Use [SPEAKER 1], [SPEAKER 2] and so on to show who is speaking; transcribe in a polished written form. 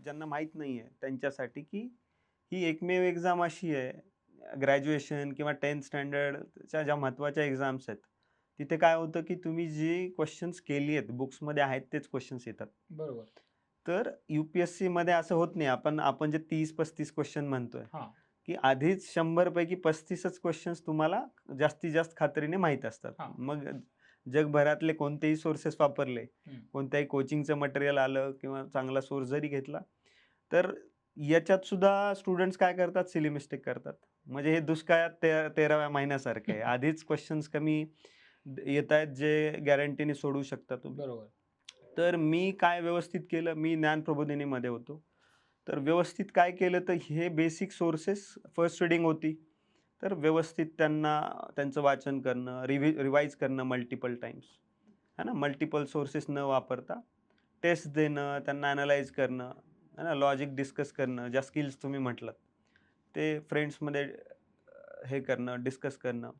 [SPEAKER 1] ज्यांना माहीत नाही आहे त्यांच्यासाठी, की ही एकमेव एक्झाम अशी आहे ग्रॅज्युएशन किंवा 10th स्टँडर्डच्या ज्या महत्त्वाच्या एक्झाम्स आहेत, तिथे काय होतं, की तुम्ही जी क्वेश्चन्स केली आहेत, बुक्समध्ये आहेत तेच क्वेश्चन्स येतात.
[SPEAKER 2] बरोबर.
[SPEAKER 1] तर यू-पी-एस-सीमध्ये असं होत नाही. आपण जे 30-35 क्वेश्चन म्हणतोय,
[SPEAKER 2] हां,
[SPEAKER 1] की आधीच 100 पैकी 35च क्वेश्चन्स तुम्हाला जास्तीत जास्त खात्रीने माहीत असतात.
[SPEAKER 2] हां.
[SPEAKER 1] मग जगभरातले कोणतेही सोर्सेस वापरले,
[SPEAKER 2] हं.
[SPEAKER 1] कोणत्याही कोचिंगचं मटेरियल आलं किंवा चांगला सोर्स जरी घेतला, तर याच्यात सुद्धा स्टुडंट्स काय करतात, सिली मिस्टेक करतात. म्हणजे हे दुष्काळात 13व्या महिन्यासारखं आहे. आधीच क्वेश्चन्स कमी येतायत जे गॅरंटीने सोडवू शकता तुम्ही.
[SPEAKER 2] बरोबर.
[SPEAKER 1] तर मी काय व्यवस्थित केलं, मी ज्ञान प्रबोधिनीमध्ये होतो. तर व्यवस्थित काय केलं, तर हे बेसिक सोर्सेस फर्स्ट रीडिंग होती. तर व्यवस्थित त्यांना त्यांचं वाचन करणं, रिवाईज करणं मल्टिपल टाईम्स, है ना. मल्टिपल सोर्सेस न वापरता टेस्ट देणं, त्यांना ॲनलाईज करणं, है ना. लॉजिक डिस्कस करणं, ज्या स्किल्स तुम्ही म्हटलात, ते फ्रेंड्समध्ये हे करणं, डिस्कस करणं.